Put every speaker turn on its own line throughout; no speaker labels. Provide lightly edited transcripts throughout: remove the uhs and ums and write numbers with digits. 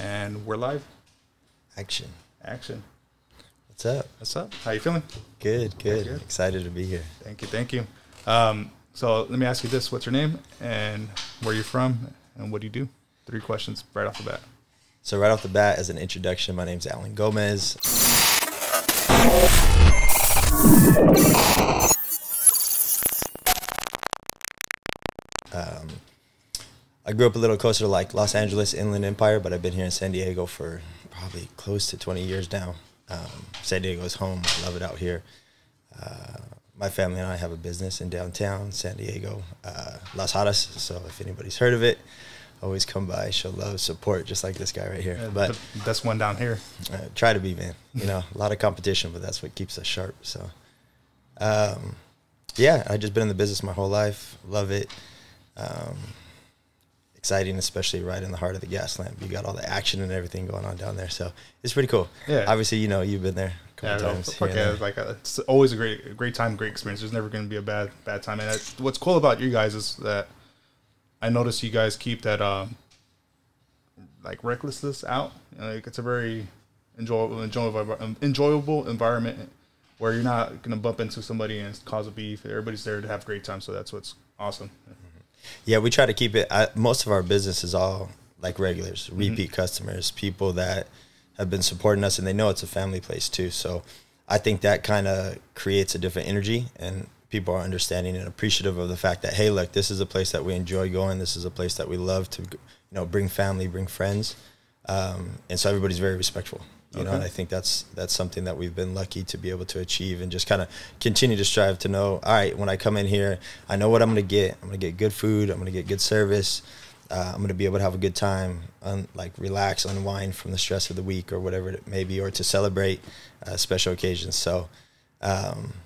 And we're live.
Action.
Action.
What's up?
What's up? How you feeling?
Good, good. Excited to be here.
Thank you, thank you. So let me ask you this. What's your name and where you're from and what do you do? 3 questions right off the bat.
So right off the bat, as an introduction, my name's Alan Gomez. I grew up a little closer to like Los Angeles, Inland Empire, but I've been here in San Diego for probably close to 20 years now. San Diego's home. I love it out here. My family and I have a business in downtown San Diego, Las Hadas. So if anybody's heard of it, always come by, show love, support, just like this guy right here.
Yeah,
but
that's one down here.
Try to be, man. You know, a lot of competition, but that's what keeps us sharp. So, yeah, I've just been in the business my whole life. Love it. Exciting, especially right in the heart of the gas lamp. You got all the action and everything going on down there. So it's pretty cool. Yeah. Obviously, you know, you've been there a couple times.
It's always a great time, great experience. There's never going to be a bad time. And what's cool about you guys is that I noticed you guys keep that like recklessness out. Like it's a very enjoyable environment where you're not going to bump into somebody and cause a beef. Everybody's there to have a great time. So that's what's awesome.
Yeah, we try to keep it. Most of our business is all like regulars, repeat customers, people that have been supporting us, and they know it's a family place too. So I think that kind of creates a different energy, and people are understanding and appreciative of the fact that, hey, look, this is a place that we enjoy going. This is a place that we love to, you know, bring family, bring friends, and so everybody's very respectful. You know, and I think that's something that we've been lucky to be able to achieve and just kind of continue to strive to know, all right, when I come in here, I know what I'm going to get. I'm going to get good food. I'm going to get good service. I'm going to be able to have a good time, like relax, unwind from the stress of the week or whatever it may be, or to celebrate special occasions. So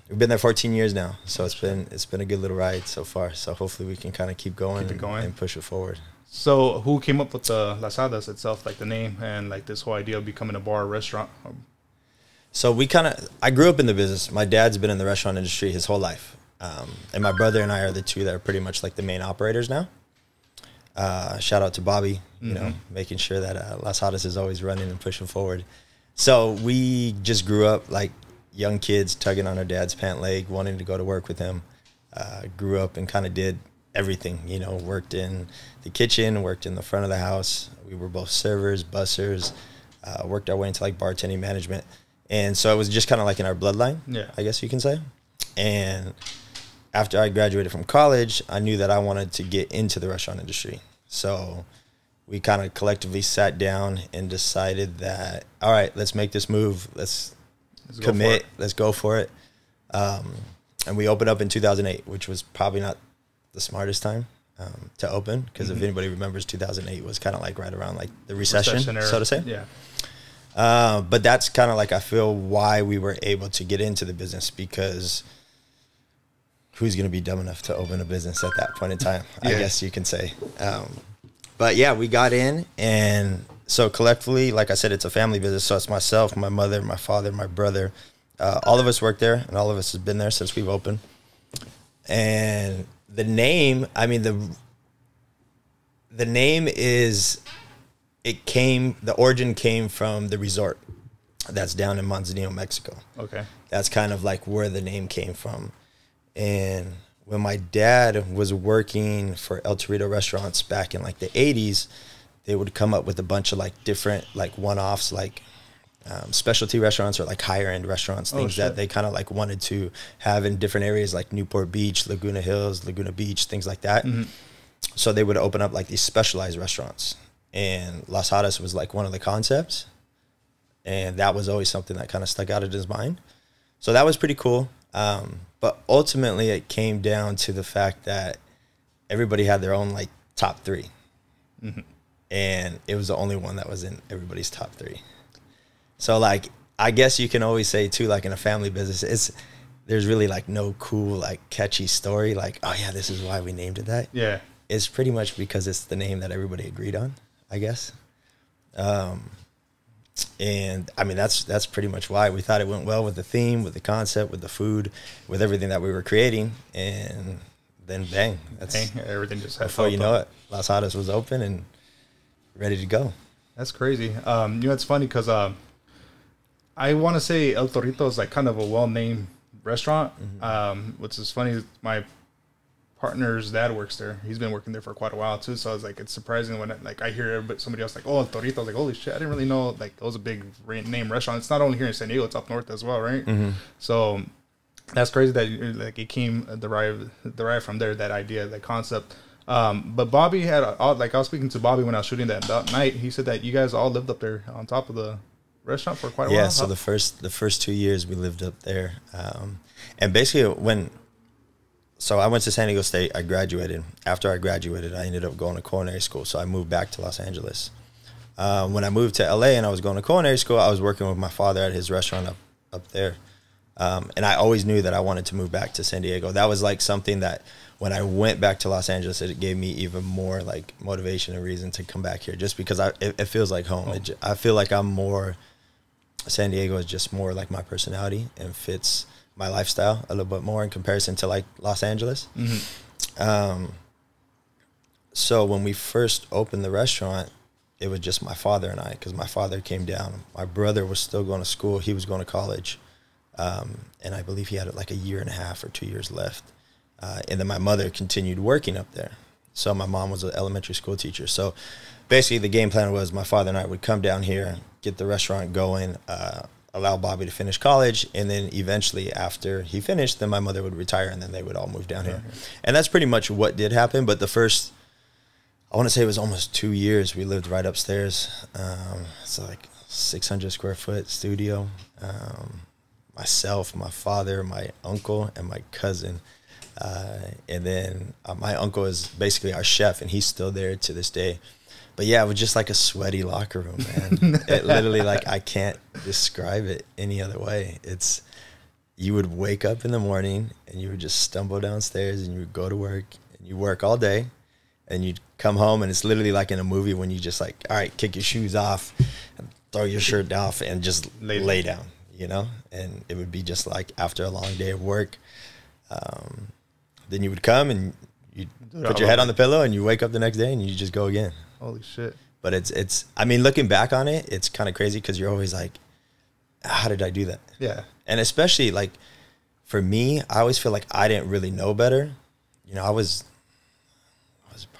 we've been there 14 years now. So it's been a good little ride so far. So hopefully we can kind of keep going and push it forward.
So who came up with the Las Hadas itself, like the name and like this whole idea of becoming a bar or restaurant?
So I grew up in the business. My dad's been in the restaurant industry his whole life. And my brother and I are the two that are pretty much like the main operators now. Shout out to Bobby, you know, making sure that Las Hadas is always running and pushing forward. So we just grew up like young kids tugging on our dad's pant leg, wanting to go to work with him. Grew up and kind of did everything, you know, worked in the kitchen, worked in the front of the house. We were both servers, bussers, worked our way into like bartending management. And so it was just kind of like in our bloodline, I guess you can say. And after I graduated from college, I knew that I wanted to get into the restaurant industry. So we kind of collectively sat down and decided that, all right, let's make this move. Let's commit. Let's go for it. And we opened up in 2008, which was probably not the smartest time to open, because if anybody remembers, 2008 was kind of like right around like the recession so to say.
Yeah.
But that's kind of like, I feel, why we were able to get into the business, because who's going to be dumb enough to open a business at that point in time, I guess you can say. But yeah, we got in, and so collectively, like I said, it's a family business. So it's myself, my mother, my father, my brother, all of us work there, and all of us have been there since we've opened. And the name, I mean, the name is, the origin came from the resort that's down in Manzanillo, Mexico. Okay. That's kind of like where the name came from. And when my dad was working for El Torito restaurants back in like the 80s, they would come up with a bunch of like different like one-offs, like specialty restaurants or like higher end restaurants, things that they kind of like wanted to have in different areas like Newport Beach, Laguna Hills, Laguna Beach, things like that. So they would open up like these specialized restaurants, and Las Hadas was like one of the concepts, and that was always something that kind of stuck out in his mind. So that was pretty cool. But ultimately it came down to the fact that everybody had their own like top 3. And it was the only one that was in everybody's top 3. So, like, I guess you can always say, too, like, in a family business, there's really, like, no cool, like, catchy story. Like, oh, yeah, this is why we named it that. Yeah. It's pretty much because it's the name that everybody agreed on, I guess. And, I mean, that's pretty much why. We thought it went well with the theme, with the concept, with the food, with everything that we were creating. And then, bang. Everything just had, before you know it, Las Hadas was open and ready to go.
That's crazy. It's funny because I want to say El Torito is like kind of a well-named restaurant. Which is funny. My partner's dad works there. He's been working there for quite a while too. So I was like, it's surprising when I hear somebody else like, oh, El Torito. I was like, holy shit, I didn't really know like it was a big name restaurant. It's not only here in San Diego; it's up north as well, right? So that's crazy that like it came derived from there. That idea, that concept. But Bobby had like I was speaking to Bobby when I was shooting that night. He said that you guys all lived up there on top of the restaurant for quite a while.
Yeah, so the first 2 years we lived up there, and basically so I went to San Diego State. I graduated. After I graduated, I ended up going to culinary school. So I moved back to Los Angeles. When I moved to LA and I was going to culinary school, I was working with my father at his restaurant up there, and I always knew that I wanted to move back to San Diego. That was like something that when I went back to Los Angeles, it gave me even more like motivation and reason to come back here, just because it feels like home. I feel like I'm more. San Diego is just more like my personality and fits my lifestyle a little bit more in comparison to like Los Angeles. So when we first opened the restaurant, it was just my father and I, because my father came down. My brother was still going to school. He was going to college. And I believe he had like a year and a half or 2 years left. And then my mother continued working up there. So my mom was an elementary school teacher. So basically the game plan was my father and I would come down here, get the restaurant going, allow Bobby to finish college, and then eventually after he finished, then my mother would retire, and then they would all move down here. And that's pretty much what did happen. But the first, I want to say it was almost 2 years, we lived right upstairs. So like 600 square foot studio. Myself, my father, my uncle, and my cousin. And then my uncle is basically our chef, and he's still there to this day. But yeah, it was just like a sweaty locker room, man. It literally, like, I can't describe it any other way. You would wake up in the morning and you would just stumble downstairs and you would go to work and you work all day and you'd come home, and it's literally like in a movie when you just like, all right, kick your shoes off, and throw your shirt off and just lay down, you know? And it would be just like after a long day of work. Then you would come and you put your head on the pillow and you wake up the next day and you just go again.
Holy shit.
But it's I mean, looking back on it, it's kind of crazy because you're always like, how did I do that?
Yeah.
And especially like for me, I always feel like I didn't really know better. You know, I was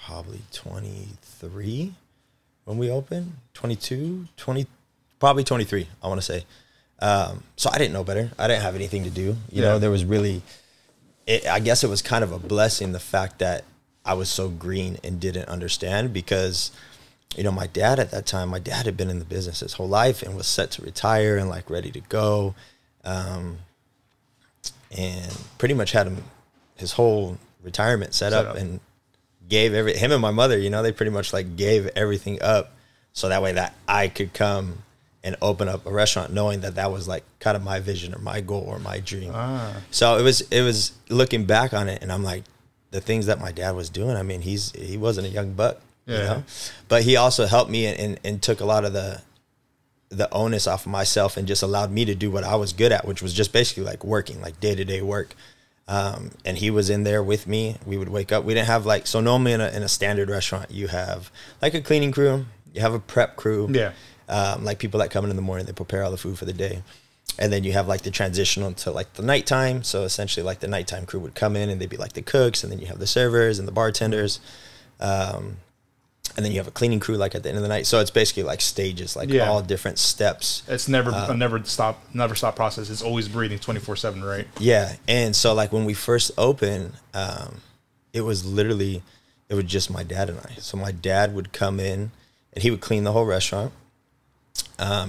probably 23 when we opened, 22, probably 23, I want to say. So I didn't know better. I didn't have anything to do. You know, there was really, I guess it was kind of a blessing, the fact that I was so green and didn't understand, because, you know, my dad at that time, had been in the business his whole life and was set to retire and like ready to go. And pretty much had his whole retirement set up and gave him and my mother, you know, they pretty much like gave everything up so that way that I could come and open up a restaurant, knowing that was like kind of my vision or my goal or my dream. So it was looking back on it, and I'm like, the things that my dad was doing, I mean, he wasn't a young buck, you know, but he also helped me and took a lot of the onus off of myself and just allowed me to do what I was good at, which was just basically like working, like day-to-day work. And he was in there with me. We would wake up. We didn't have like, so normally in a standard restaurant, you have like a cleaning crew, you have a prep crew. Yeah. Like people that come in the morning, they prepare all the food for the day. And then you have like the transitional to like the nighttime. So essentially like the nighttime crew would come in and they'd be like the cooks, and then you have the servers and the bartenders. And then you have a cleaning crew like at the end of the night. So it's basically like stages, like all different steps.
It's never a never stop process. It's always breathing 24/7, right?
Yeah. And so like when we first opened, it was just my dad and I. So my dad would come in and he would clean the whole restaurant.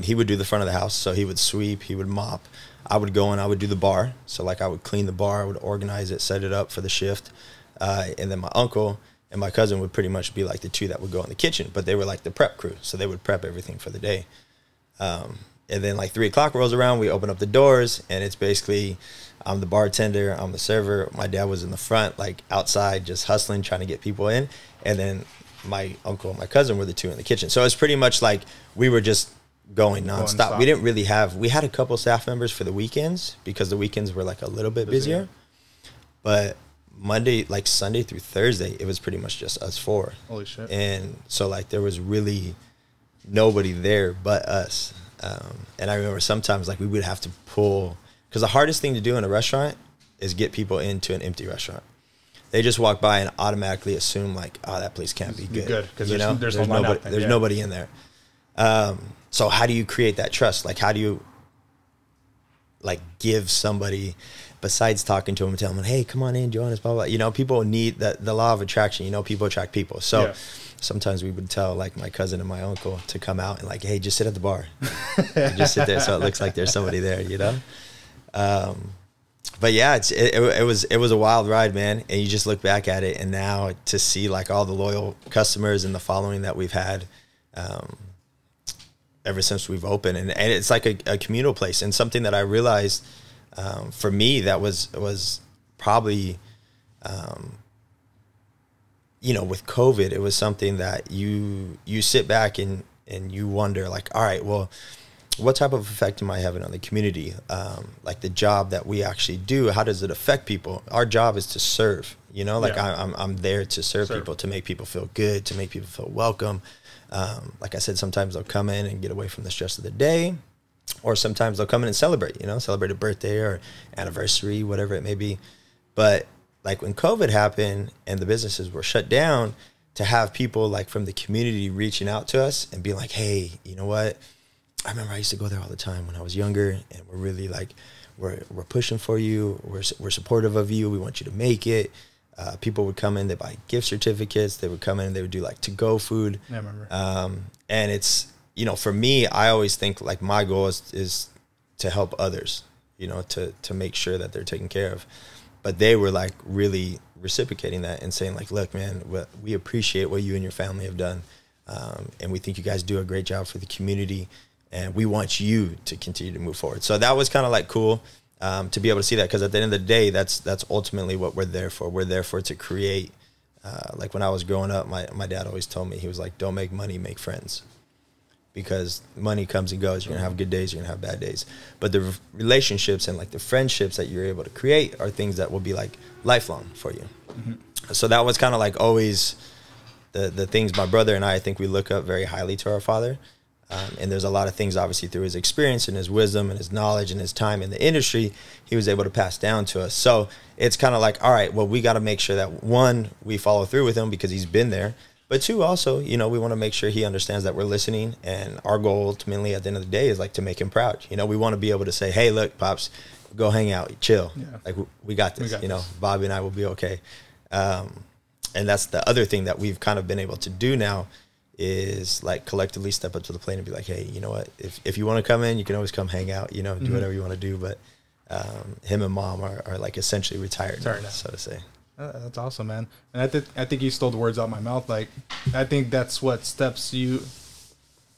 He would do the front of the house, so he would sweep, he would mop. I would go and I would do the bar. So like I would clean the bar, I would organize it, set it up for the shift. And then my uncle and my cousin would pretty much be like the two that would go in the kitchen, but they were like the prep crew. So they would prep everything for the day. And then like 3 o'clock rolls around, we open up the doors, and it's basically, I'm the bartender, I'm the server. My dad was in the front, like outside, just hustling, trying to get people in. And then my uncle and my cousin were the two in the kitchen. So it's pretty much like we were just going nonstop. We didn't really we had a couple staff members for the weekends, because the weekends were like a little bit busier. But Monday, like Sunday through Thursday, it was pretty much just us four.
Holy shit.
And so like there was really nobody there but us. And I remember sometimes like we would have to pull, because the hardest thing to do in a restaurant is get people into an empty restaurant. They just walk by and automatically assume like, oh, that place can't be good.
Because there's nobody,
nobody in there. So how do you create that trust? Like, how do you like give somebody, besides talking to them and telling them, hey, come on in, join us, blah, blah. You know, people need the law of attraction. You know, people attract people. So sometimes we would tell like my cousin and my uncle to come out and like, hey, just sit at the bar. Just sit there so it looks like there's somebody there, you know? But yeah, it was a wild ride, man. And you just look back at it, and now to see like all the loyal customers and the following that we've had ever since we've opened, and it's like a communal place. And something that I realized for me that was probably you know, with COVID, it was something that you sit back and you wonder like, all right, well, what type of effect am I having on the community? Like the job that we actually do, how does it affect people? Our job is to serve, you know, like I'm there to serve people, to make people feel good, to make people feel welcome. Like I said, sometimes they'll come in and get away from the stress of the day, or sometimes they'll come in and celebrate, you know, celebrate a birthday or anniversary, whatever it may be. But like when COVID happened and the businesses were shut down, to have people like from the community reaching out to us and being like, hey, you know what? I remember I used to go there all the time when I was younger, and we're really like, we're pushing for you. We're supportive of you. We want you to make it. People would come in, they buy gift certificates. They would come in and they would do like to-go food.
I remember.
And it's, you know, for me, I always think like my goal is to help others, you know, to make sure that they're taken care of. But they were like really reciprocating that and saying like, look, man, we appreciate what you and your family have done. And we think you guys do a great job for the community. And we want you to continue to move forward. So that was kind of like cool to be able to see that, because at the end of the day, that's ultimately what we're there for. We're there for to create. Like when I was growing up, my dad always told me, he was like, don't make money, make friends. Because money comes and goes. You're going to have good days, you're going to have bad days. But the relationships and like the friendships that you're able to create are things that will be like lifelong for you. Mm-hmm. So that was kind of like always the things my brother and I think we look up very highly to our father. And there's a lot of things, obviously, through his experience and his wisdom and his knowledge and his time in the industry, he was able to pass down to us. So it's kind of like, all right, well, we got to make sure that, one, we follow through with him because he's been there. But two, also, you know, we want to make sure he understands that we're listening. And our goal, ultimately, at the end of the day, is like to make him proud. You know, we want to be able to say, hey, look, Pops, go hang out, chill. Yeah. Like, we got this. You know, Bobby and I will be okay. And that's the other thing that we've kind of been able to do now, is like collectively step up to the plate and be like, hey, you know what, if you want to come in, you can always come hang out, you know, do whatever you want to do. But him and Mom are like essentially retired now, so to say.
That's awesome, man. And I think you stole the words out of my mouth. Like, I think that's what steps you,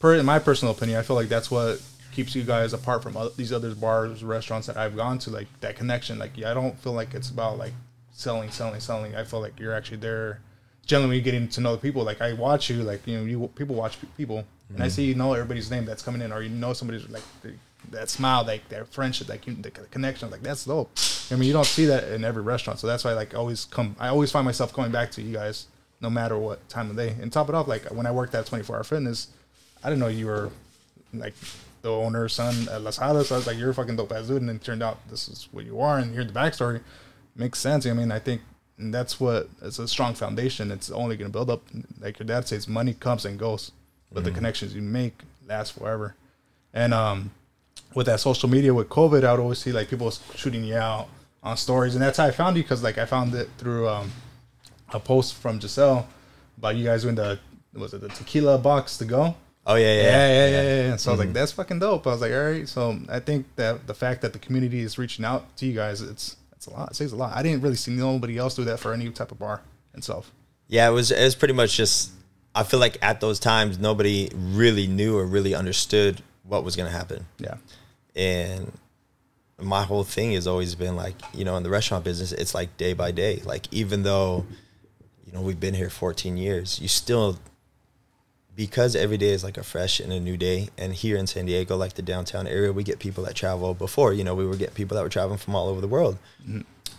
in my personal opinion, I feel like that's what keeps you guys apart from these other bars, restaurants that I've gone to, like that connection. Like, I don't feel like it's about like selling. I feel like you're actually there generally getting to know the people. Like, I watch you, like, you know, people watch people, and I see, you know, everybody's name that's coming in, or you know somebody's like that smile, like their friendship, like the connection, like that's dope. I mean, you don't see that in every restaurant, so that's why I always find myself going back to you guys no matter what time of day. And top it off, like when I worked at 24 Hour Fitness, I didn't know you were like the owner's son at Las Hadas. So I was like, you're a fucking dope ass dude, and then it turned out this is what you are, and hear the backstory makes sense. I mean, I think. And that's what, it's a strong foundation. It's only going to build up. Like your dad says, money comes and goes, but the connections you make last forever. And with that social media, with COVID, I would always see like people shooting you out on stories. And that's how I found you, because like I found it through a post from Giselle about you guys doing the tequila box to go.
Oh, yeah.
So I was like, that's fucking dope. I was like, all right. So I think that the fact that the community is reaching out to you guys, it's a lot. It says a lot. I didn't really see nobody else do that for any type of bar itself.
Yeah, it was pretty much just, I feel like at those times, nobody really knew or really understood what was going to happen. Yeah. And my whole thing has always been like, you know, in the restaurant business, it's like day by day. Like, even though, you know, we've been here 14 years, you still, because every day is like a fresh and a new day. And here in San Diego, like the downtown area, we get people that travel. Before, you know, we were getting people that were traveling from all over the world.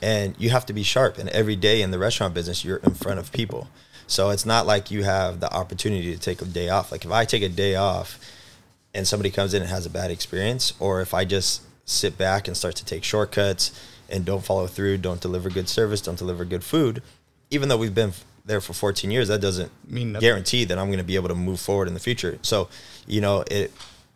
And you have to be sharp. And every day in the restaurant business, you're in front of people. So it's not like you have the opportunity to take a day off. Like if I take a day off and somebody comes in and has a bad experience, or if I just sit back and start to take shortcuts and don't follow through, don't deliver good service, don't deliver good food, even though we've been there for 14 years, that doesn't guarantee that I'm going to be able to move forward in the future. So, you know, it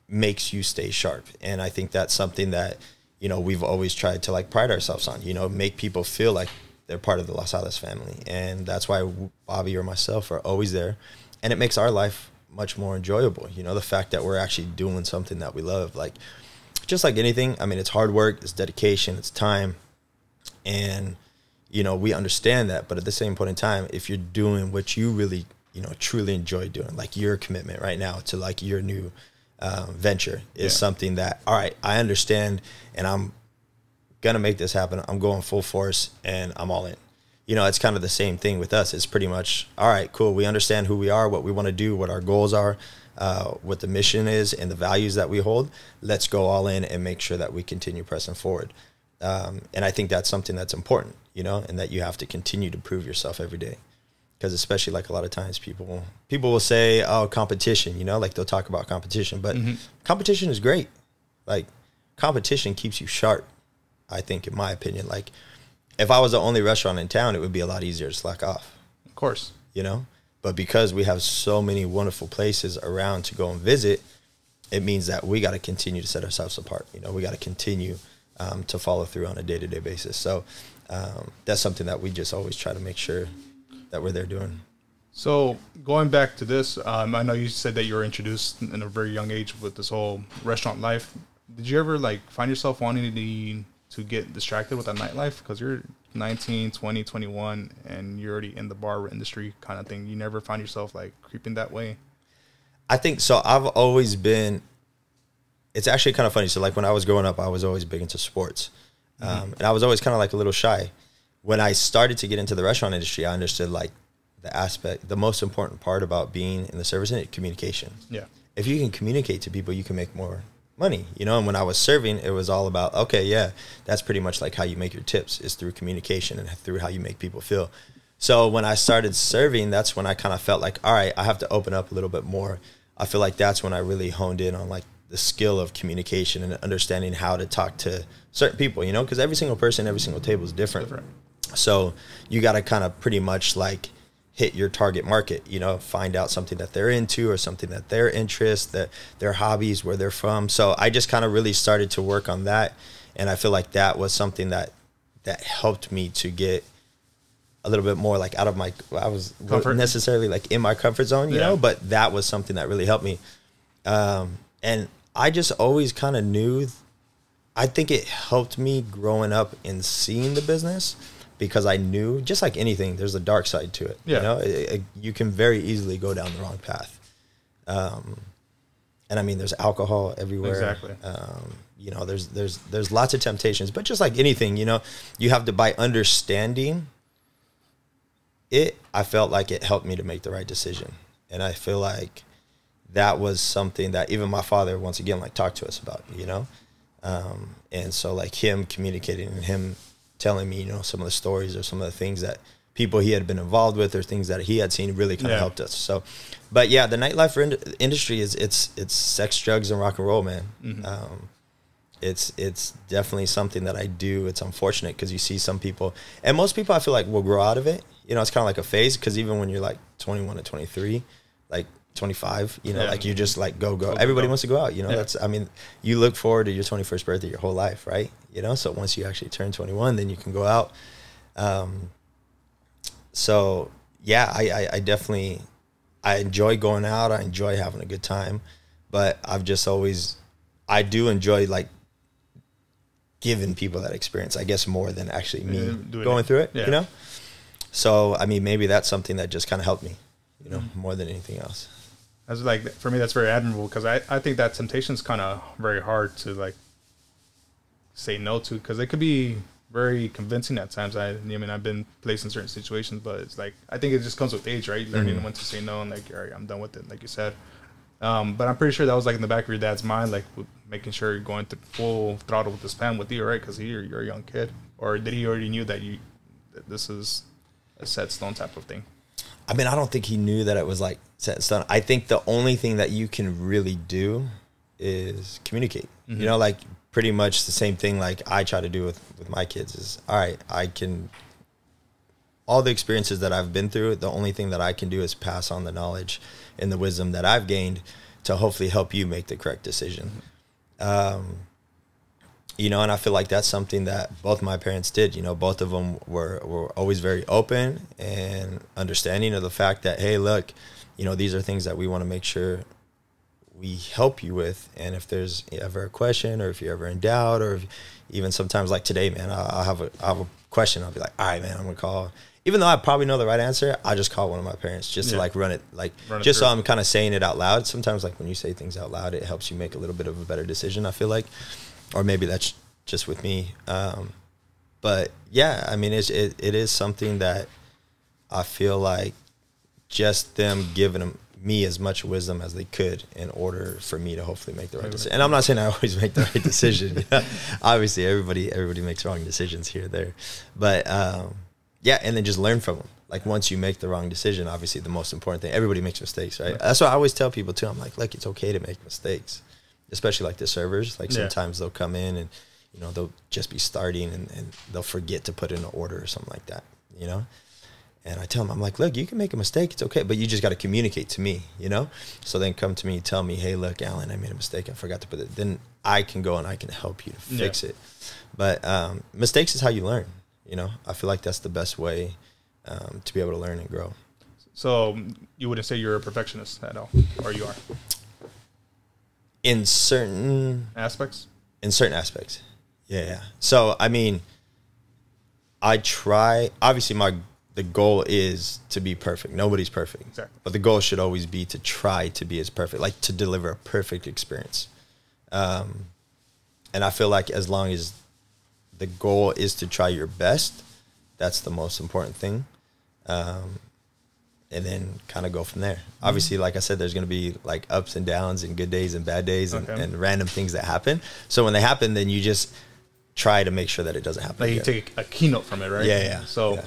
makes you stay sharp. And I think that's something that, you know, we've always tried to like pride ourselves on, you know, make people feel like they're part of the Las Hadas family. And that's why Bobby or myself are always there. And it makes our life much more enjoyable. You know, the fact that we're actually doing something that we love, like just like anything. I mean, it's hard work, it's dedication, it's time. And, you know, we understand that. But at the same point in time, if you're doing what you really, you know, truly enjoy doing, like your commitment right now to like your new venture is something that, all right, I understand and I'm going to make this happen. I'm going full force and I'm all in. You know, it's kind of the same thing with us. It's pretty much, all right, cool. We understand who we are, what we want to do, what our goals are, what the mission is and the values that we hold. Let's go all in and make sure that we continue pressing forward. And I think that's something that's important, you know, and that you have to continue to prove yourself every day. Because especially like a lot of times people will say, oh, competition, you know, like they'll talk about competition, but competition is great. Like competition keeps you sharp, I think, in my opinion. Like if I was the only restaurant in town, it would be a lot easier to slack off.
Of course.
You know, but because we have so many wonderful places around to go and visit, it means that we got to continue to set ourselves apart. You know, we got to continue to follow through on a day-to-day basis. So that's something that we just always try to make sure that we're there doing.
So going back to this, I know you said that you were introduced in a very young age with this whole restaurant life. Did you ever like find yourself wanting to get distracted with that nightlife? Because you're 19, 20, 21, and you're already in the bar industry kind of thing. You never find yourself like creeping that way?
I think so. I've always been, it's actually kind of funny. So like when I was growing up, I was always big into sports. And I was always kind of like a little shy. When I started to get into the restaurant industry, I understood like the most important part about being in the service industry, communication. Yeah. If you can communicate to people, you can make more money, you know? And when I was serving, it was all about, okay, yeah, that's pretty much like how you make your tips is through communication and through how you make people feel. So when I started serving, that's when I kind of felt like, all right, I have to open up a little bit more. I feel like that's when I really honed in on like the skill of communication and understanding how to talk to certain people, you know, because every single person, every single table is different. So you got to kind of pretty much like hit your target market, you know, find out something that they're into or something that their interests, that their hobbies, where they're from. So I just kind of really started to work on that. And I feel like that was something that helped me to get a little bit more like out of my, I was not necessarily like in my comfort zone, you know, but that was something that really helped me. And I just always kind of knew, I think it helped me growing up and seeing the business, because I knew, just like anything, there's a dark side to it. Yeah. You know, you can very easily go down the wrong path. And I mean, there's alcohol everywhere. Exactly. You know, there's lots of temptations, but just like anything, you know, you have to, by understanding it, I felt like it helped me to make the right decision. And I feel like that was something that even my father, once again, like talked to us about, you know? And so like him communicating and him telling me, you know, some of the stories or some of the things that people he had been involved with or things that he had seen really kind of helped us. So, but yeah, the nightlife industry is it's sex, drugs, and rock and roll, man. It's definitely something that I do. It's unfortunate because you see some people, and most people I feel like will grow out of it. You know, it's kind of like a phase, because even when you're like 21 to 23, like 25, you know, like you just like go. Everybody wants to go out, you know. That's, I mean, you look forward to your 21st birthday your whole life, right? You know, so once you actually turn 21, then you can go out. So yeah, I definitely, I enjoy going out. I enjoy having a good time, but I've just always, I do enjoy like giving people that experience, I guess, more than actually me going through it, you know? So, I mean, maybe that's something that just kind of helped me, you know, more than anything else.
That's like, for me, that's very admirable, because I think that temptation is kind of very hard to like say no to, because it could be very convincing at times. I mean, I've been placed in certain situations, but it's like, I think it just comes with age, right? Learning when to say no and like, all right, I'm done with it, like you said. But I'm pretty sure that was like in the back of your dad's mind, like making sure you're going to full throttle with this plan with you, right? Because you're a young kid. Or did he already knew that this is a set stone type of thing?
I mean, I don't think he knew that it was like set in stone. I think the only thing that you can really do is communicate. You know, like pretty much the same thing like I try to do with my kids is, all right, all the experiences that I've been through, the only thing that I can do is pass on the knowledge and the wisdom that I've gained to hopefully help you make the correct decision. You know, and I feel like that's something that both my parents did. You know, both of them were always very open and understanding of the fact that, hey, look, you know, these are things that we want to make sure we help you with. And if there's ever a question, or if you're ever in doubt, or if even sometimes like today, man, I'll have a question. I'll be like, all right, man, I'm going to call. Even though I probably know the right answer, I'll just call one of my parents just to like run it just so I'm kind of saying it out loud. Sometimes like when you say things out loud, it helps you make a little bit of a better decision, I feel like. Or maybe that's just with me. But yeah, I mean, it is something that I feel like just them giving me as much wisdom as they could in order for me to hopefully make the right decision. And I'm not saying I always make the right decision. Obviously, everybody makes wrong decisions here or there. But yeah, and then just learn from them. Like once you make the wrong decision, obviously the most important thing, everybody makes mistakes, right? That's what I always tell people too. I'm like, look, it's okay to make mistakes, especially like the servers. Like sometimes they'll come in and, you know, they'll just be starting and they'll forget to put in an order or something like that, you know? And I tell them, I'm like, look, you can make a mistake. It's okay. But you just got to communicate to me, you know? So then come to me, tell me, hey, look, Alan, I made a mistake. I forgot to put it. Then I can go and I can help you to fix it. But mistakes is how you learn, you know? I feel like that's the best way to be able to learn and grow.
So you wouldn't say you're a perfectionist at all, or you are?
In certain
aspects?
In certain aspects. Yeah. So, I mean, I try, obviously the goal is to be perfect. Nobody's perfect.
Exactly.
But the goal should always be to try to be as perfect, like to deliver a perfect experience. And I feel like as long as the goal is to try your best, that's the most important thing. And then kind of go from there. Obviously, like I said, there's going to be like ups and downs and good days and bad days and random things that happen. So when they happen, then you just try to make sure that it doesn't happen.
Like you take a keynote from it, right?
Yeah.
So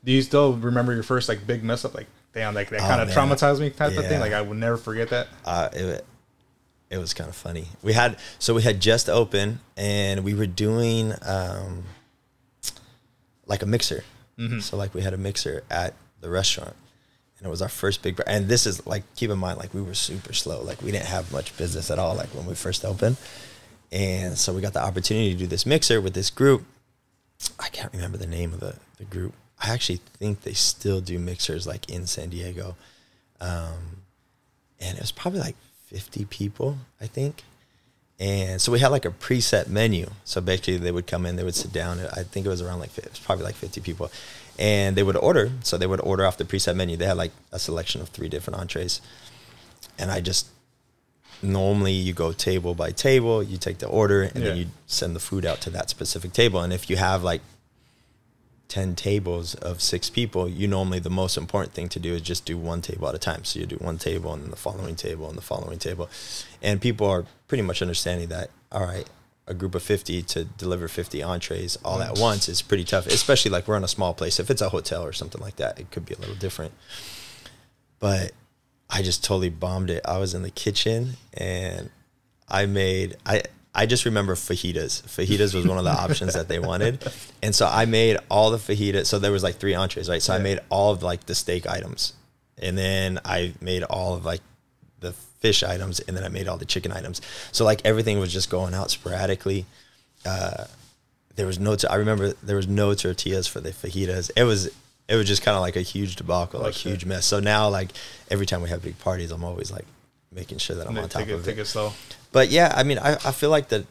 do you still remember your first like big mess up? Like, damn, like that kind of traumatized me type of thing. Like I would never forget that.
It was kind of funny. We had just opened and we were doing like a mixer. So like we had a mixer at the restaurant. And it was our first big, and this is like, keep in mind, like we were super slow. Like we didn't have much business at all, like when we first opened. And so we got the opportunity to do this mixer with this group. I can't remember the name of the group. I actually think they still do mixers like in San Diego. And it was probably like 50 people, I think. And so we had like a preset menu. So basically they would come in, they would sit down. I think it was around like, it was probably like 50 people. And they would order. So they would order off the preset menu. They had like a selection of 3 different entrees. And I just, normally you go table by table, you take the order, and then you send the food out to that specific table. And if you have like 10 tables of 6 people, you normally, the most important thing to do is just do one table at a time. So you do one table and then the following table and the following table. And people are pretty much understanding that, all right, a group of 50 to deliver 50 entrees all at once is pretty tough, especially like we're in a small place. If it's a hotel or something like that, it could be a little different. But I just totally bombed it. I was in the kitchen and I just remember fajitas. Fajitas was one of the options that they wanted. And so I made all the fajitas. So there was like 3 entrees, right? So I made all of like the steak items. And then I made all of like the fish items. And then I made all the chicken items. So like everything was just going out sporadically. There was I remember there was no tortillas for the fajitas. It was just kind of like a huge debacle, like huge mess. So now like every time we have big parties, I'm always like making sure that I'm on top of it.
Take it slow.
But yeah, I mean, I feel like the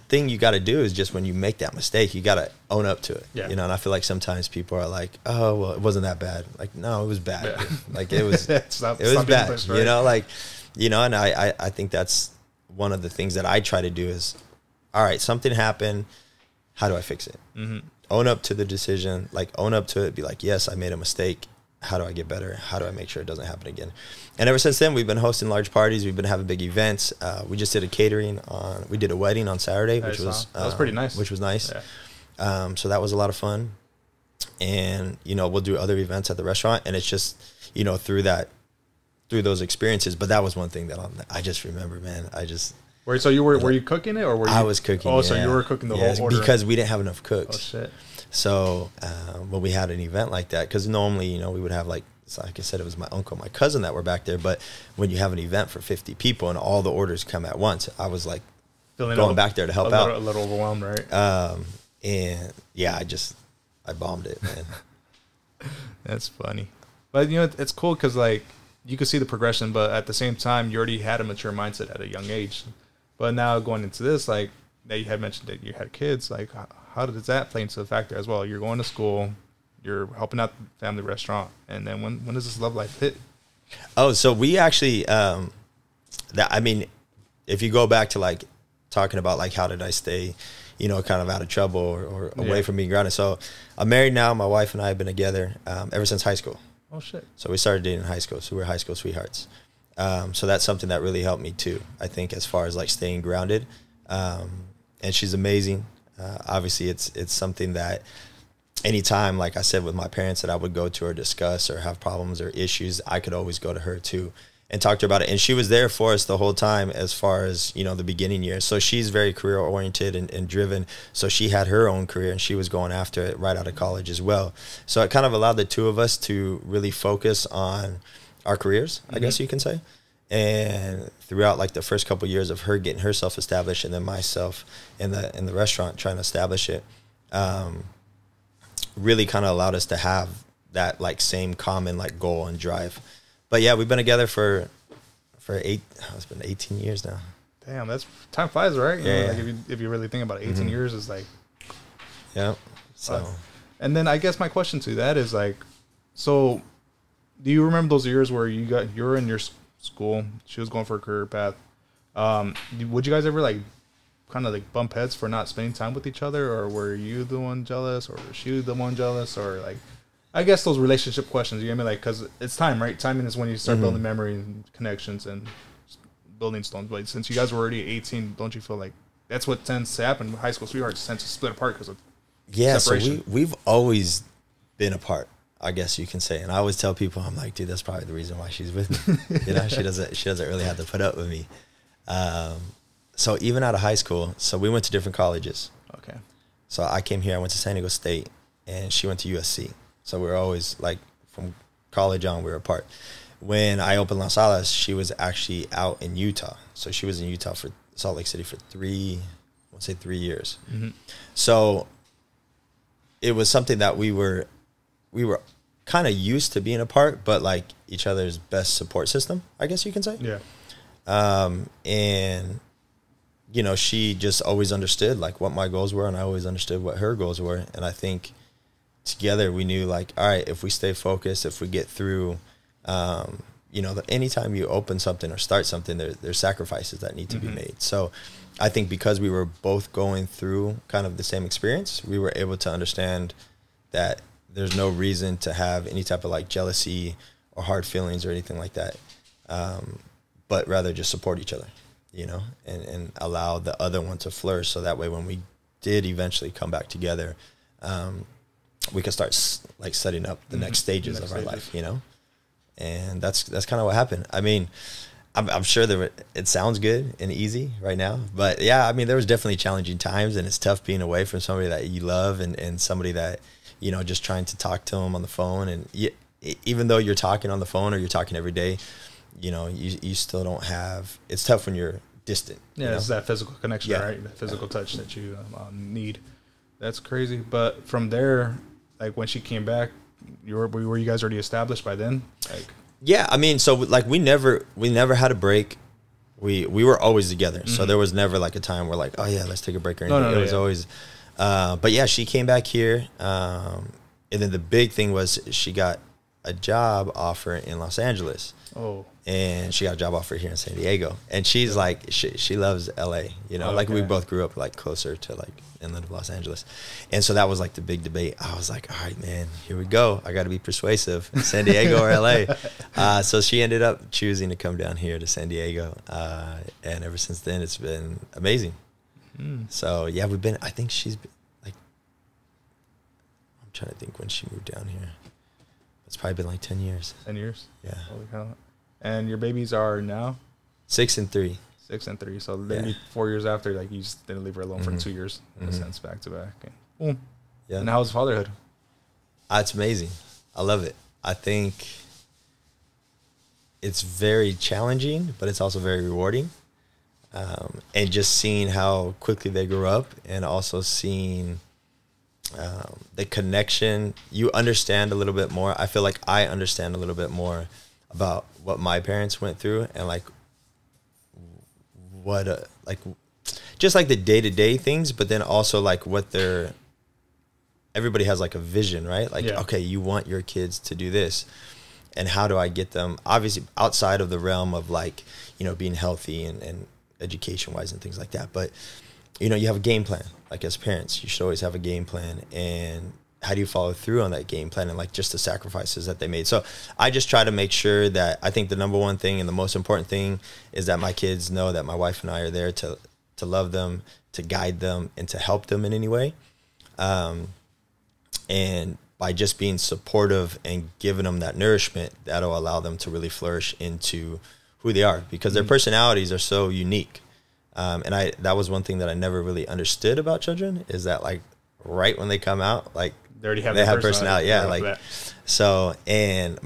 thing you got to do is just when you make that mistake, you got to own up to it. Yeah. You know, and I feel like sometimes people are like, oh, well, it wasn't that bad. Like, no, it was bad. Yeah. Like it was, it was bad, pushed, right? You know, like, you know, and I think that's one of the things that I try to do is, all right, something happened. How do I fix it? Own up to the decision, like own up to it. Be like, yes, I made a mistake. How do I get better? How do I make sure it doesn't happen again? And ever since then, we've been hosting large parties. We've been having big events. We just did a catering we did a wedding on Saturday, which was
that was pretty nice.
Which was nice. Yeah. So that was a lot of fun. and, you know, we'll do other events at the restaurant, and it's just, you know, through those experiences. But that was one thing that I just remember, man.
So were you cooking it, or were you?
I was cooking.
Oh,
yeah.
so you were cooking the whole order
because we didn't have enough cooks.
Oh shit.
So when we had an event like that, because normally, you know, we would have like I said, it was my uncle, my cousin that were back there. But when you have an event for 50 people and all the orders come at once, I was like going back there to help out.
A little overwhelmed, right?
And yeah, I bombed it, man.
That's funny. But, you know, it's cool because, like, you could see the progression, but at the same time, you already had a mature mindset at a young age. But now going into this, like, that you had mentioned that you had kids, like, how does that play into the factor as well? You're going to school, you're helping out the family restaurant, and then when does this love life hit?
Oh, so we actually, I mean, if you go back to, like, talking about, like, how did I stay, you know, kind of out of trouble or away from being grounded. So I'm married now. My wife and I have been together ever since high school.
Oh, shit.
So we started dating in high school. So we're high school sweethearts. So that's something that really helped me too, I think, as far as like staying grounded. And she's amazing. Obviously it's something that anytime, like I said, with my parents that I would go to or discuss or have problems or issues, I could always go to her too and talk to her about it. And she was there for us the whole time as far as, you know, the beginning years. So she's very career oriented and driven. So she had her own career and she was going after it right out of college as well. So it kind of allowed the two of us to really focus on our careers, I guess you can say. And throughout like the first couple of years of her getting herself established and then myself in the restaurant trying to establish it, really kind of allowed us to have that like same common like goal and drive. But yeah, we've been together for it's been 18 years now.
Damn, that's time flies, right?
Yeah.
Like if you really think about it, 18 years is like.
Yeah. So.
And then I guess my question to that is like, so, do you remember those years where you're in your school, she was going for a career path? Would you guys ever like, kind of like bump heads for not spending time with each other, or were you the one jealous, or was she the one jealous, or like? I guess those relationship questions, you know what I mean? Like, because it's time, right? Timing is when you start building memory and connections and building stones. But since you guys were already 18, don't you feel like that's what tends to happen? High school sweethearts tend to split apart because of separation.
So we've always been apart, I guess you can say. And I always tell people, I'm like, dude, that's probably the reason why she's with me. You know, she doesn't really have to put up with me. So even out of high school, so we went to different colleges.
Okay.
So I came here, I went to San Diego State, and she went to USC. So we were always, like, from college on, we were apart. When I opened Las Hadas, she was actually out in Utah. So she was in Utah for Salt Lake City for 3 years. Mm-hmm. So it was something that we were kind of used to being apart, but, like, each other's best support system, I guess you can say.
Yeah.
And, you know, she just always understood, like, what my goals were, and I always understood what her goals were. And I think together we knew, like, all right, if we stay focused, if we get through, you know, anytime you open something or start something, there's sacrifices that need to be made. So I think because we were both going through kind of the same experience, we were able to understand that there's no reason to have any type of like jealousy or hard feelings or anything like that, but rather just support each other, you know, and allow the other one to flourish. So that way when we did eventually come back together, we could start like setting up the next stages of our life, you know? And that's kind of what happened. I mean, I'm sure it sounds good and easy right now, but yeah, I mean, there was definitely challenging times, and it's tough being away from somebody that you love and somebody that, you know, just trying to talk to them on the phone. And even though you're talking on the phone or you're talking every day, you know, you still don't have, it's tough when you're distant.
Yeah,
you know?
It's that physical connection, right? The physical touch that you need. That's crazy. But from there, like when she came back, were you guys already established by then? Like,
yeah, I mean, so like we never had a break. We were always together, so there was never like a time where like, oh yeah, let's take a break or anything. It was always. But yeah, she came back here, and then the big thing was she got a job offer in Los Angeles. Oh. And she got a job offer here in San Diego, and she's like, she loves LA, you know, like we both grew up like closer to like inland of Los Angeles. And so that was like the big debate. I was like, all right, man, here we go. I got to be persuasive, San Diego or LA. So she ended up choosing to come down here to San Diego. And ever since then, it's been amazing. So yeah, I think she's been like, I'm trying to think when she moved down here. It's probably been like 10 years.
10 years?
Yeah.
Holy cow. And your babies are now?
6 and 3.
6 and 3. So maybe 4 years after, like you just didn't leave her alone for 2 years, in a sense, back to back. And boom.
Yeah.
And how's fatherhood?
It's amazing. I love it. I think it's very challenging, but it's also very rewarding. And just seeing how quickly they grew up, and also seeing the connection, you understand a little bit more. I feel like I understand a little bit more about what my parents went through, and like what like just like the day-to-day things, but then also like what they're, everybody has like a vision, right? Like, okay, you want your kids to do this, and how do I get them, obviously outside of the realm of like, you know, being healthy and education wise and things like that. But, you know, you have a game plan. Like as parents, you should always have a game plan, and how do you follow through on that game plan, and like just the sacrifices that they made. So I just try to make sure that, I think the number one thing and the most important thing is that my kids know that my wife and I are there to love them, to guide them, and to help them in any way. And by just being supportive and giving them that nourishment, that'll allow them to really flourish into who they are, because their personalities are so unique. And that was one thing that I never really understood about children, is that like right when they come out, like
they already have,
personality. Yeah. Like, so, and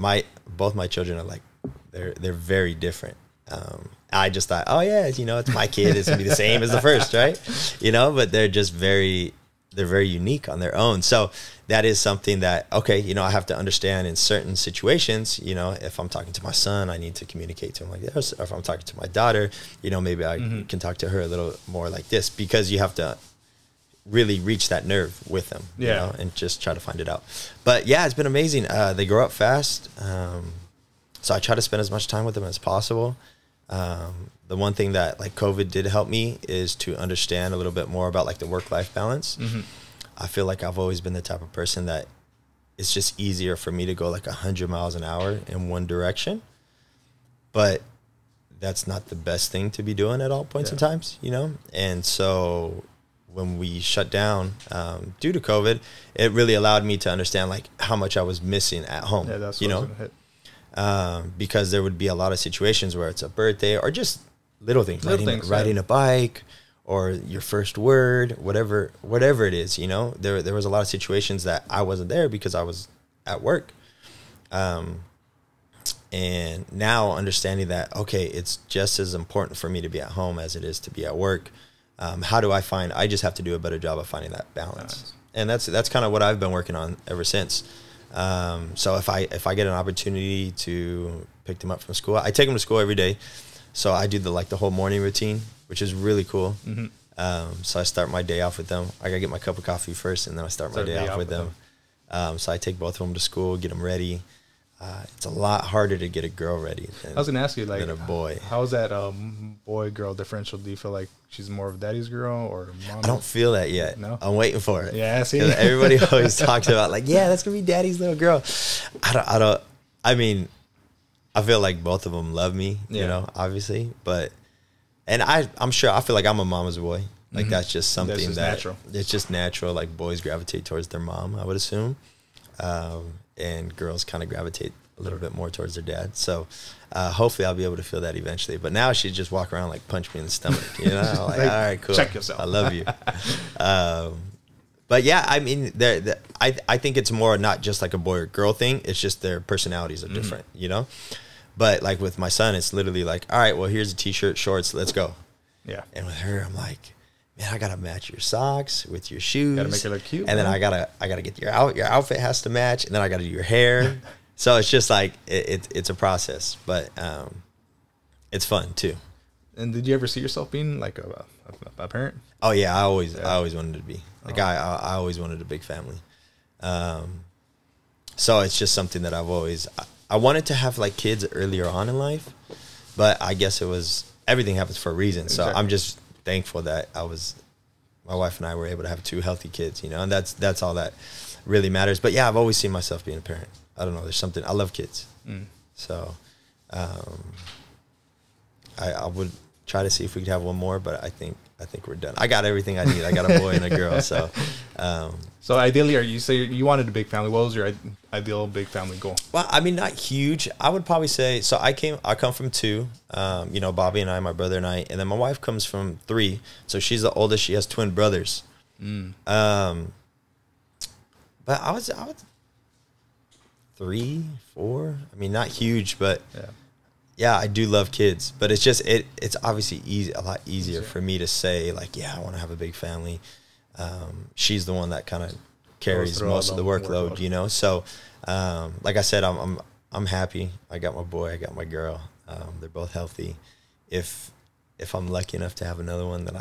both my children are like, they're very different. I just thought, oh yeah, you know, it's my kid. It's gonna be the same as the first, right? You know, but they're just they're very unique on their own. So that is something that, okay, you know, I have to understand in certain situations. You know, if I'm talking to my son, I need to communicate to him like this. Or if I'm talking to my daughter, you know, maybe I can talk to her a little more like this, because you have to really reach that nerve with them, you know, and just try to find it out. But yeah, it's been amazing. They grow up fast. So I try to spend as much time with them as possible. The one thing that like COVID did help me is to understand a little bit more about like the work-life balance. I feel like I've always been the type of person that it's just easier for me to go like 100 miles an hour in one direction, but that's not the best thing to be doing at all points in times, you know? And so when we shut down due to COVID, it really allowed me to understand like how much I was missing at home,
that's
you know? Because there would be a lot of situations where it's a birthday or just little things, riding a bike or your first word, whatever it is, you know. There was a lot of situations that I wasn't there because I was at work. And now understanding that, okay, it's just as important for me to be at home as it is to be at work. How do I just have to do a better job of finding that balance. And that's kind of what I've been working on ever since. So if I get an opportunity to pick them up from school, I take them to school every day. So I do the whole morning routine, which is really cool. So I start my day off with them. I gotta get my cup of coffee first, and then I start my day off with them. So I take both of them to school, get them ready. It's a lot harder to get a girl ready than,
I was gonna ask you, like,
than a boy.
How's that boy-girl differential? Do you feel like she's more of daddy's girl or mom?
I don't feel that yet.
No?
I'm waiting for it.
Yeah, see?
Everybody always talks about like, yeah, that's gonna be daddy's little girl. I mean, I feel like both of them love me, you know, obviously, but, and I'm sure, I feel like I'm a mama's boy. Like that's just something that's just natural. It's just natural. Like boys gravitate towards their mom, I would assume. And girls kind of gravitate a little bit more towards their dad. So hopefully I'll be able to feel that eventually. But now she'd just walk around like punch me in the stomach, you know? Like, all right, cool.
Check yourself.
I love you. But yeah, I mean, I think it's more not just like a boy or girl thing. It's just their personalities are different, you know? But like with my son, it's literally like, all right, well, here's a t-shirt, shorts, let's go. Yeah. And with her, I'm like, man, I gotta match your socks with your shoes.
Gotta make her look cute.
And then I gotta get your outfit has to match, and then I gotta do your hair. So it's just like it's a process, but it's fun too.
And did you ever see yourself being like a parent?
Oh yeah, I always wanted to be. Like I always wanted a big family. So it's just something that I've always. I wanted to have like kids earlier on in life, but I guess everything happens for a reason. So I'm just thankful that my wife and I were able to have 2 healthy kids, you know, and that's all that really matters. But yeah, I've always seen myself being a parent. I don't know. There's something, I love kids. So, I try to see if we could have one more, but I think we're done. I got everything I need. I got a boy and a girl. So,
so ideally, you say you wanted a big family. What was your ideal big family goal?
Well, I mean, not huge. I would probably say, so I come from 2, you know, Bobby and I, my brother and I, and then my wife comes from 3. So she's the oldest. She has twin brothers. But I was 3, 4. I mean, not huge, but yeah, I do love kids. But it's just it's obviously a lot easier for me to say, like, yeah, I want to have a big family. She's the one that kind of carries most of the workload, you know. So, like I said, I'm happy. I got my boy, I got my girl. They're both healthy. If I'm lucky enough to have another one, then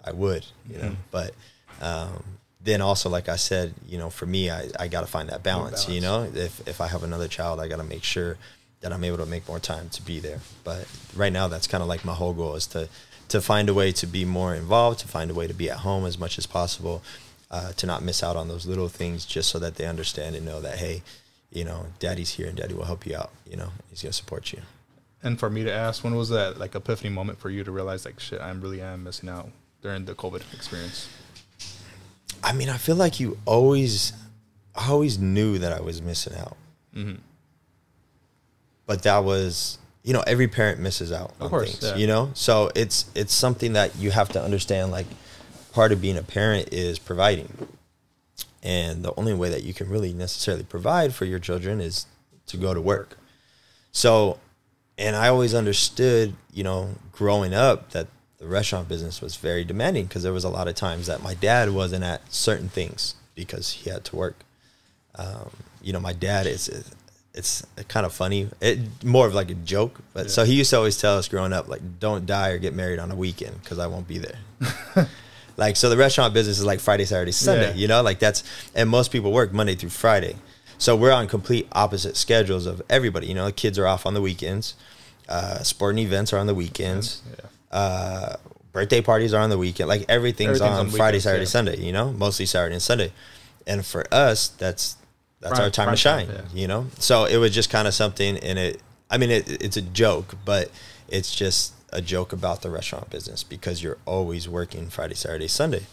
I would, you know. But then also, like I said, you know, for me, I got to find that balance, you know. If I have another child, I got to make sure that I'm able to make more time to be there. But right now, that's kind of like my whole goal, is to find a way to be more involved, to find a way to be at home as much as possible, to not miss out on those little things, just so that they understand and know that, hey, you know, daddy's here and daddy will help you out, you know, he's going to support you.
And for me to ask, when was that like epiphany moment for you to realize, like, shit, I really am missing out during the COVID experience?
I mean, I feel like I always knew that I was missing out. But that was, you know, every parent misses out on things, you know? So it's something that you have to understand, like, part of being a parent is providing. And the only way that you can really necessarily provide for your children is to go to work. So, and I always understood, you know, growing up, that the restaurant business was very demanding, because there was a lot of times that my dad wasn't at certain things because he had to work. You know, my dad it's kind of funny. More of like a joke. But so he used to always tell us growing up, like, don't die or get married on a weekend, because I won't be there. Like, so the restaurant business is like Friday, Saturday, Sunday, you know, like that's, and most people work Monday through Friday. So we're on complete opposite schedules of everybody. You know, the kids are off on the weekends. Sporting events are on the weekends. Birthday parties are on the weekend. Like, everything's on Friday, Saturday, Sunday, you know, mostly Saturday and Sunday. And for us, that's our time to shine, you know? So it was just kind of something, and it's a joke, but it's just a joke about the restaurant business, because you're always working Friday, Saturday, Sunday.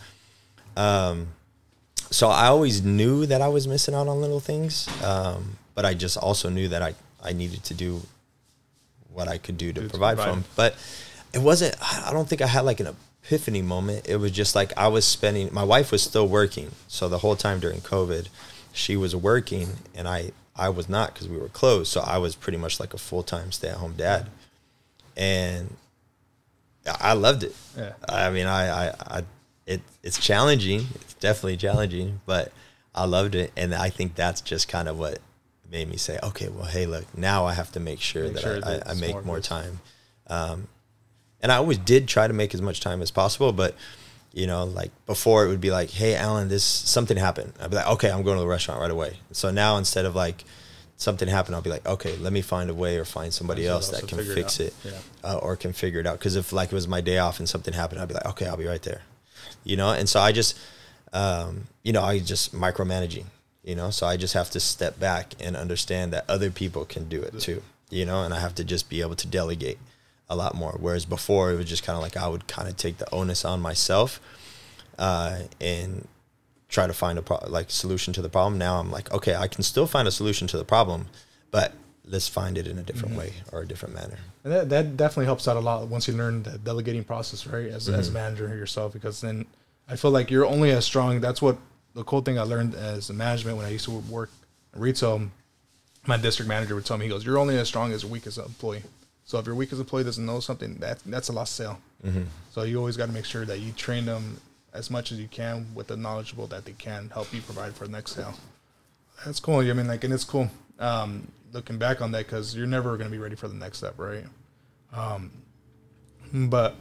So I always knew that I was missing out on little things, but I just also knew that I needed to do what I could do to provide for them. But it wasn't, I don't think I had like an epiphany moment. It was just like my wife was still working. So the whole time during COVID, she was working, and I was not, because we were closed. So I was pretty much like a full-time stay-at-home dad. And I loved it. Yeah. I mean, it's challenging. It's definitely challenging, but I loved it. And I think that's just kind of what made me say, okay, well, hey, look, now I have to make sure that I make more time. And I always did try to make as much time as possible, but, you know, like before it would be like, hey, Alan, something happened. I'd be like, okay, I'm going to the restaurant right away. So now, instead of like something happened, I'll be like, okay, let me find a way, or find somebody else that can fix it, or can figure it out. Because if like it was my day off and something happened, I'd be like, okay, I'll be right there, you know. And so I just, you know, I just micromanaging, you know. So I just have to step back and understand that other people can do it too, you know. And I have to just be able to delegate a lot more. Whereas before, it was just kind of like I would kind of take the onus on myself, and try to find a solution to the problem. Now I'm like, okay, I can still find a solution to the problem, but let's find it in a different way, or a different manner.
And that definitely helps out a lot once you learn the delegating process, right? As a manager yourself, because then I feel like you're only as strong. That's what the cool thing I learned as a management when I used to work in retail. My district manager would tell me, he goes, you're only as strong as your weakest employee. So if your weakest employee doesn't know something, that's a lost sale. So you always got to make sure that you train them as much as you can with the knowledgeable that they can help you provide for the next sale. That's cool. I mean, like, and it's cool looking back on that, because you're never going to be ready for the next step, right? But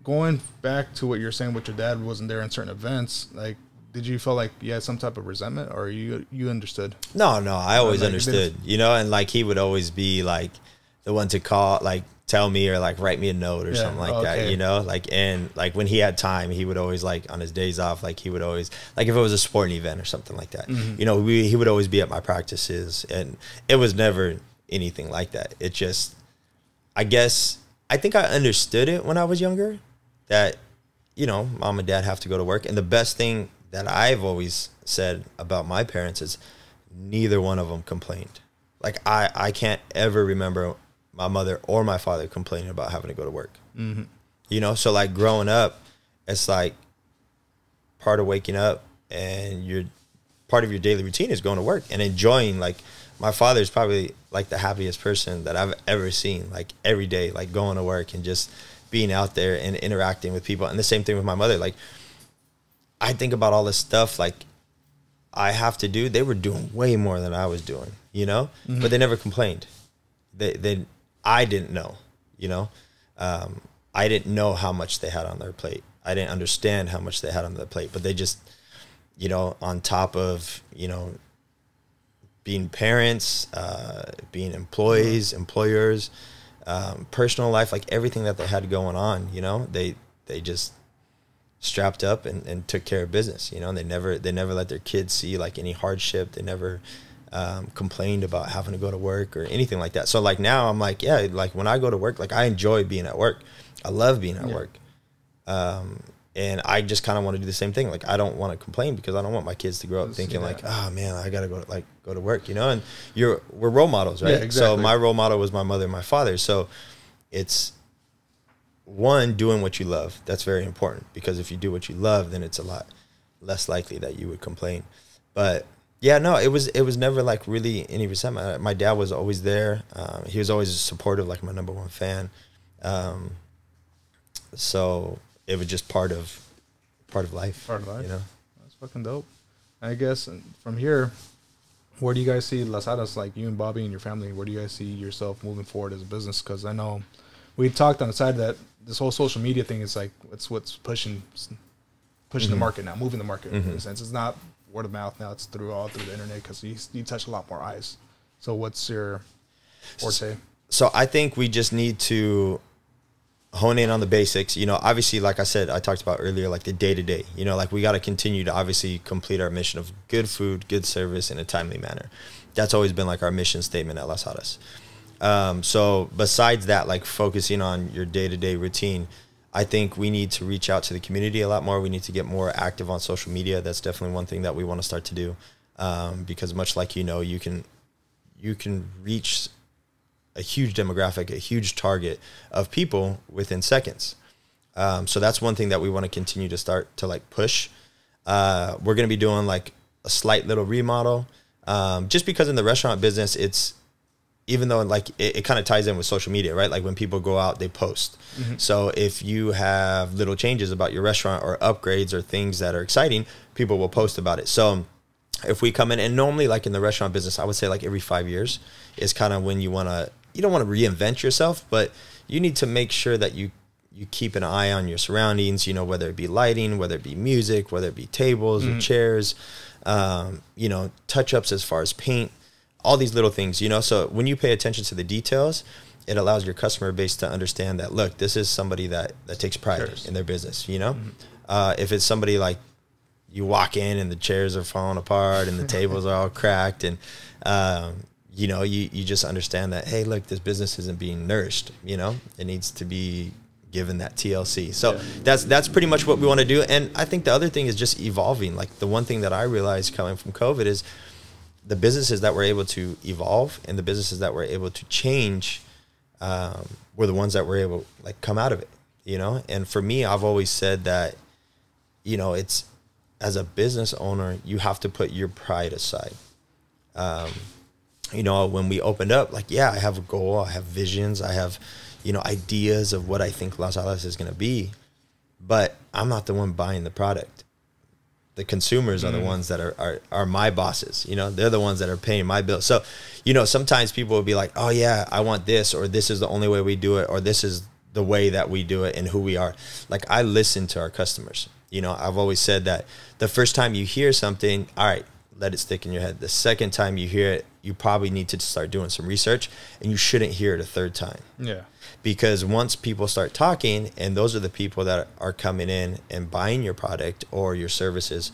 going back to what you're saying, with your dad wasn't there in certain events, like, did you feel like you had some type of resentment, or you understood?
No, I always understood, you know. And like, he would always be like the one to call, like, tell me, or like write me a note or something like that, you know. Like, and like when he had time, he would always, like, on his days off, like, he would always, like, if it was a sporting event or something like that, you know, he would always be at my practices. And it was never anything like that. It just, I guess I think I understood it when I was younger, that, you know, mom and dad have to go to work. And the best thing that I've always said about my parents is neither one of them complained. Like, I can't ever remember my mother or my father complaining about having to go to work.
Mm-hmm.
You know, so like growing up, it's like part of waking up and part of your daily routine is going to work and enjoying. Like, my father's probably like the happiest person that I've ever seen, like every day, like going to work and just being out there and interacting with people. And the same thing with my mother. Like, I think about all this stuff like I have to do. They were doing way more than I was doing, you know,
Mm-hmm.
but they never complained. I didn't know, you know, I didn't know how much they had on their plate. I didn't understand how much they had on their plate, but they just, you know, on top of, you know, being parents, being employees, employers, personal life, like everything that they had going on, you know, they just strapped up and took care of business, you know, and they never let their kids see like any hardship. They never complained about having to go to work or anything like that. So like now I'm like, yeah, like when I go to work, like I enjoy being at work. I love being at work. And I just kind of want to do the same thing. Like, I don't want to complain because I don't want my kids to grow up thinking like, oh man, I got to go to work, you know? And we're role models, right? Yeah, exactly. So my role model was my mother and my father. So it's one, doing what you love. That's very important, because if you do what you love, then it's a lot less likely that you would complain. But yeah, no, it was never like really any resentment. My dad was always there. He was always supportive, like my number one fan. So it was just part of life. Part of life, you know.
That's fucking dope. I guess from here, where do you guys see Las Hadas, like you and Bobby and your family? Where do you guys see yourself moving forward as a business? Because I know we talked on the side that this whole social media thing is like it's what's pushing mm-hmm. the market now, moving the market mm-hmm. in a sense. It's not word of mouth now; it's through the internet, because you touch a lot more eyes. So what's your forte?
So I think we just need to hone in on the basics. You know, obviously, like I said, I talked about earlier, like the day-to-day, you know, like we got to continue to obviously complete our mission of good food, good service in a timely manner. That's always been like our mission statement at Las Hadas. So besides that, like focusing on your day-to-day routine, I think we need to reach out to the community a lot more. We need to get more active on social media. That's definitely one thing that we want to start to do. Because much like, you know, you can reach a huge demographic, a huge target of people within seconds. So that's one thing that we want to continue to start to like push. We're going to be doing like a slight little remodel, just because in the restaurant business, it's, even though like it kind of ties in with social media, right? Like when people go out, they post. Mm-hmm. So if you have little changes about your restaurant or upgrades or things that are exciting, people will post about it. So if we come in, and normally like in the restaurant business, I would say like every 5 years is kind of when you don't want to reinvent yourself, but you need to make sure that you keep an eye on your surroundings, you know, whether it be lighting, whether it be music, whether it be tables mm-hmm. or chairs, you know, touch-ups as far as paint, all these little things, you know. So when you pay attention to the details, it allows your customer base to understand that, look, this is somebody that takes pride in their business, you know. Mm-hmm. If it's somebody like you walk in and the chairs are falling apart and the tables are all cracked, and you know, you just understand that, hey, look, this business isn't being nourished, you know, it needs to be given that TLC. So that's pretty much what we want to do. And I think the other thing is just evolving. Like the one thing that I realized coming from COVID is the businesses that were able to evolve and the businesses that were able to change were the ones that were able to like come out of it, you know. And for me, I've always said that, you know, it's, as a business owner, you have to put your pride aside. You know, when we opened up, like, yeah, I have a goal, I have visions, I have, you know, ideas of what I think Las Hadas is going to be, but I'm not the one buying the product. The consumers are the ones that are my bosses. You know, they're the ones that are paying my bills. So, you know, sometimes people will be like, oh yeah, I want this, or this is the only way we do it, or this is the way that we do it and who we are. Like, I listen to our customers. You know, I've always said that the first time you hear something, all right, let it stick in your head. The second time you hear it, you probably need to start doing some research, and you shouldn't hear it a third time. Yeah. Because once people start talking, and those are the people that are coming in and buying your product or your services,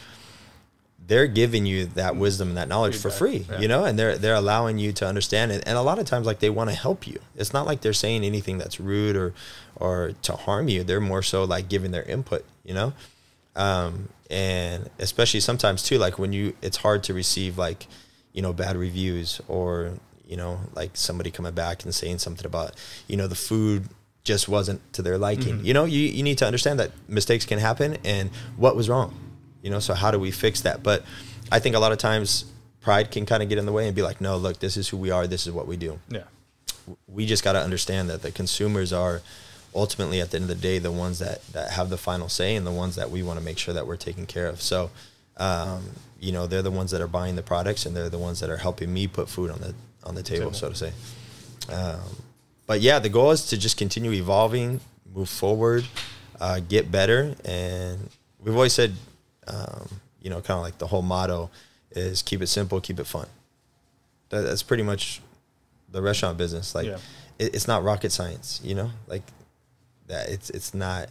they're giving you that wisdom and that knowledge for free, you know, and they're allowing you to understand it. And a lot of times, like, they want to help you. It's not like they're saying anything that's rude or to harm you. They're more so like giving their input, you know? And especially sometimes too, like when it's hard to receive, like, you know, bad reviews, or, you know, like somebody coming back and saying something about, you know, the food just wasn't to their liking. You know, you need to understand that mistakes can happen, and what was wrong, you know, so how do we fix that? But I think a lot of times pride can kind of get in the way and be like, no, look, this is who we are. This is what we do. Yeah. We just got to understand that the consumers are ultimately, at the end of the day, the ones that have the final say, and the ones that we want to make sure that we're taking care of. So, you know, they're the ones that are buying the products, and they're the ones that are helping me put food on the table, so to say. But yeah, the goal is to just continue evolving, move forward, get better. And we've always said, you know, kind of like the whole motto is keep it simple, keep it fun. That's pretty much the restaurant business. Like, it's not rocket science, you know, like that. It's not,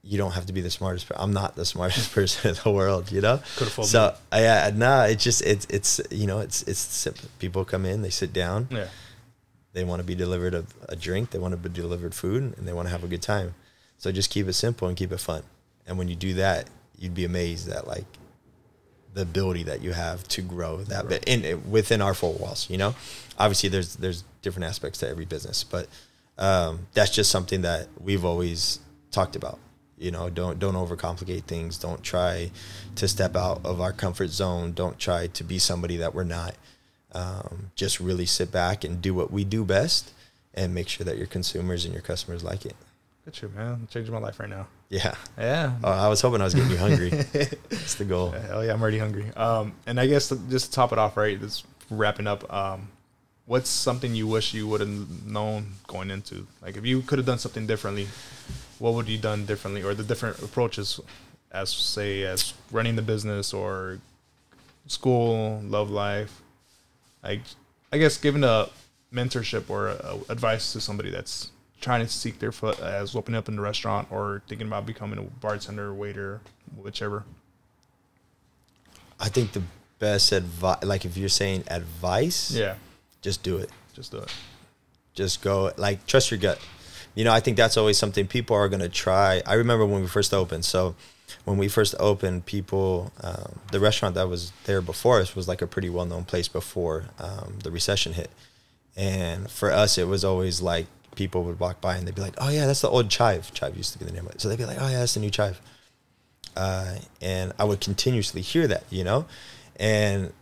you don't have to be the smartest. I'm not the smartest person in the world, you know? So yeah, no, it's just, it's, you know, it's simple. People come in, they sit down. Yeah. They want to be delivered a drink. They want to be delivered food, and they want to have a good time. So just keep it simple and keep it fun. And when you do that, you'd be amazed at, like, the ability that you have to grow that bit within our four walls, you know? Obviously there's different aspects to every business, but that's just something that we've always talked about. You know, don't overcomplicate things. Don't try to step out of our comfort zone. Don't try to be somebody that we're not. Just really sit back and do what we do best, and make sure that your consumers and your customers like it.
Good shit, man. Changing my life right now.
Yeah.
Yeah.
Oh, I was hoping I was getting you hungry. That's the goal.
Hell yeah, I'm already hungry. And I guess just to top it off, right, this wrapping up, what's something you wish you would have known going into? Like, if you could have done something differently, what would you done differently, or the different approaches as running the business, or school, love life? Like, I guess giving a mentorship or advice to somebody that's trying to seek their foot as opening up in the restaurant, or thinking about becoming a bartender, waiter, whichever.
I think the best advice, like if you're saying advice, just do it. Just do it. Just go, like, trust your gut. You know, I think that's always something people are going to try. I remember when we first opened. So when we first opened, people, the restaurant that was there before us was like a pretty well-known place before the recession hit. And for us, it was always like, people would walk by and they'd be like, oh yeah, that's the old Chive. Chive used to be the name of it. So they'd be like, oh yeah, that's the new Chive. And I would continuously hear that, you know? And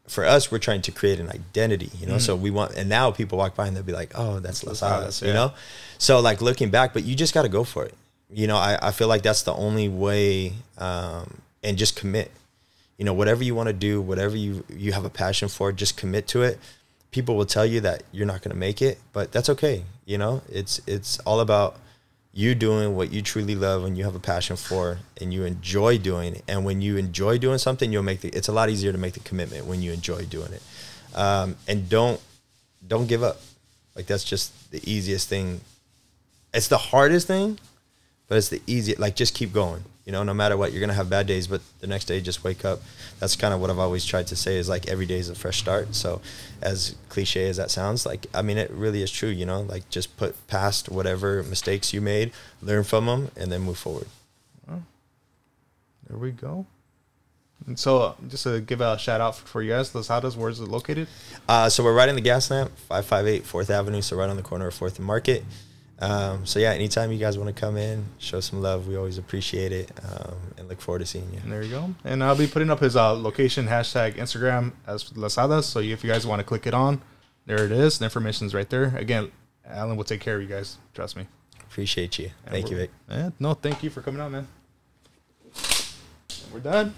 for us, we're trying to create an identity, you know? So we want, and now people walk by and they'll be like, oh, that's Las Hadas, you know? So like, looking back, but you just got to go for it. You know, I feel like that's the only way, and just commit. You know, whatever you want to do, whatever you have a passion for, just commit to it. People will tell you that you're not going to make it, but that's okay. You know, it's all about you doing what you truly love and you have a passion for, and you enjoy doing it. And when you enjoy doing something, it's a lot easier to make the commitment when you enjoy doing it. And don't give up. Like, that's just the easiest thing. It's the hardest thing, but it's the easiest. Like, just keep going. You know, no matter what, you're going to have bad days, but the next day, just wake up. That's kind of what I've always tried to say, is like, every day is a fresh start. So as cliche as that sounds, like, I mean, it really is true, you know, like, just put past whatever mistakes you made, learn from them, and then move forward.
Well, there we go. And so just to give a shout out for you guys, Las Hadas, where is it located?
So we're right in the gas lamp, 558 4th Avenue. So right on the corner of 4th and Market. So yeah, anytime you guys want to come in, show some love, we always appreciate it, and look forward to seeing you.
And there you go. And I'll be putting up his location hashtag Instagram as Las Hadas. So if you guys want to click it on, there it is. The information's right there. Again, Alan will take care of you guys. Trust me.
Appreciate you. Thank you, Vic.
No, thank you for coming out, man. We're done.